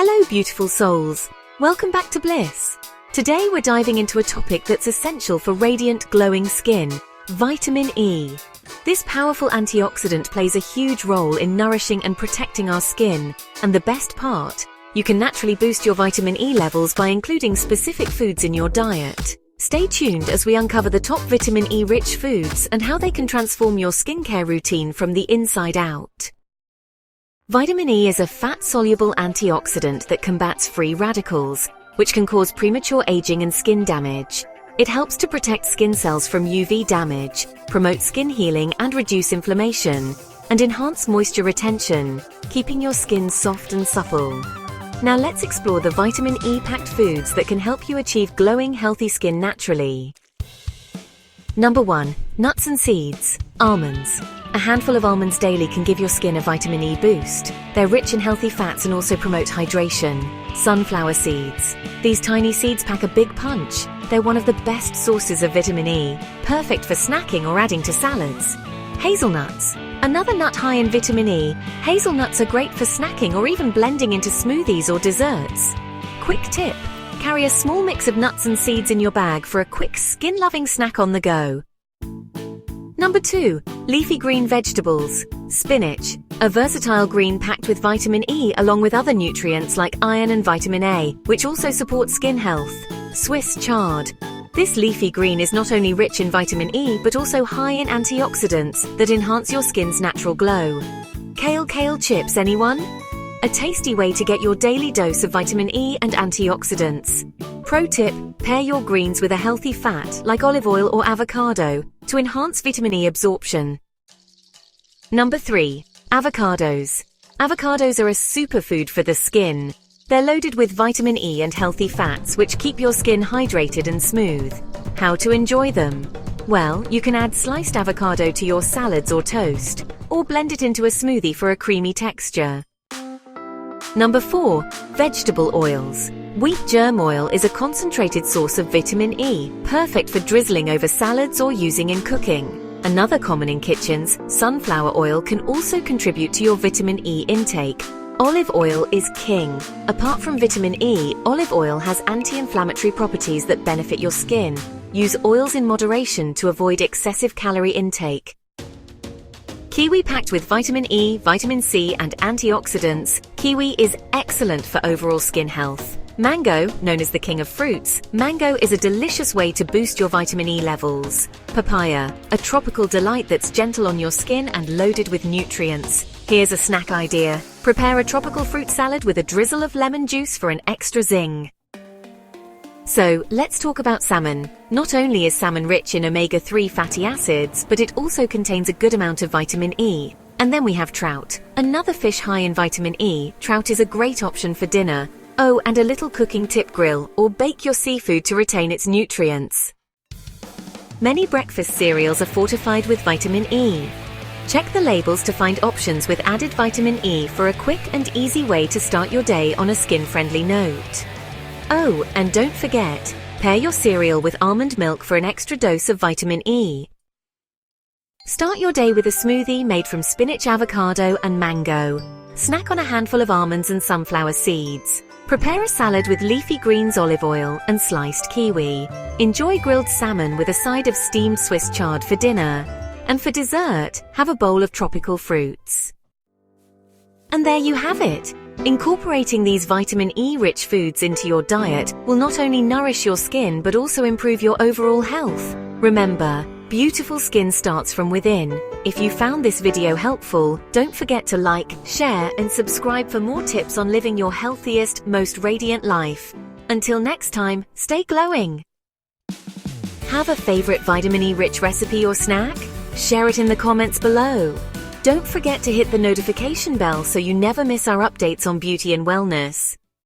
Hello beautiful souls, welcome back to Bliss. Today we're diving into a topic that's essential for radiant glowing skin, vitamin E. This powerful antioxidant plays a huge role in nourishing and protecting our skin, and the best part, you can naturally boost your vitamin E levels by including specific foods in your diet. Stay tuned as we uncover the top vitamin E rich foods and how they can transform your skincare routine from the inside out. Vitamin E is a fat-soluble antioxidant that combats free radicals, which can cause premature aging and skin damage. It helps to protect skin cells from UV damage, promote skin healing and reduce inflammation, and enhance moisture retention, keeping your skin soft and supple. Now let's explore the vitamin E-packed foods that can help you achieve glowing, healthy skin naturally. Number 1. Nuts and seeds. Almonds. A handful of almonds daily can give your skin a vitamin E boost. They're rich in healthy fats and also promote hydration. Sunflower seeds. These tiny seeds pack a big punch. They're one of the best sources of vitamin E, perfect for snacking or adding to salads. Hazelnuts. Another nut high in vitamin E, hazelnuts are great for snacking or even blending into smoothies or desserts. Quick tip: carry a small mix of nuts and seeds in your bag for a quick skin-loving snack on the go. Number 2. Leafy green vegetables. Spinach. A versatile green packed with vitamin E along with other nutrients like iron and vitamin A, which also support skin health. Swiss chard. This leafy green is not only rich in vitamin E but also high in antioxidants that enhance your skin's natural glow. Kale chips, anyone? A tasty way to get your daily dose of vitamin E and antioxidants. Pro tip: pair your greens with a healthy fat like olive oil or avocado to enhance vitamin E absorption. Number 3. Avocados. Avocados are a superfood for the skin. They're loaded with vitamin E and healthy fats which keep your skin hydrated and smooth. How to enjoy them? Well, you can add sliced avocado to your salads or toast, or blend it into a smoothie for a creamy texture. Number 4. Vegetable oils. Wheat germ oil is a concentrated source of vitamin E, perfect for drizzling over salads or using in cooking. Another common in kitchens, sunflower oil can also contribute to your vitamin E intake. Olive oil is king. Apart from vitamin E, olive oil has anti-inflammatory properties that benefit your skin. Use oils in moderation to avoid excessive calorie intake. Kiwi packed with vitamin E, vitamin C and antioxidants, kiwi is excellent for overall skin health. Mango, known as the king of fruits, mango is a delicious way to boost your vitamin E levels. Papaya, a tropical delight that's gentle on your skin and loaded with nutrients. Here's a snack idea. Prepare a tropical fruit salad with a drizzle of lemon juice for an extra zing. So, let's talk about salmon. Not only is salmon rich in omega-3 fatty acids, but it also contains a good amount of vitamin E. And then we have trout. Another fish high in vitamin E, trout is a great option for dinner. Oh, and a little cooking tip: grill or bake your seafood to retain its nutrients. Many breakfast cereals are fortified with vitamin E. Check the labels to find options with added vitamin E for a quick and easy way to start your day on a skin-friendly note. Oh, and don't forget, pair your cereal with almond milk for an extra dose of vitamin E. Start your day with a smoothie made from spinach, avocado and mango. Snack on a handful of almonds and sunflower seeds. Prepare a salad with leafy greens, olive oil and sliced kiwi. Enjoy grilled salmon with a side of steamed Swiss chard for dinner. And for dessert, have a bowl of tropical fruits. And there you have it. Incorporating these vitamin E-rich foods into your diet will not only nourish your skin but also improve your overall health. Remember, beautiful skin starts from within. If you found this video helpful, don't forget to like, share and subscribe for more tips on living your healthiest, most radiant life. Until next time, stay glowing! Have a favorite vitamin E-rich recipe or snack? Share it in the comments below. Don't forget to hit the notification bell so you never miss our updates on beauty and wellness.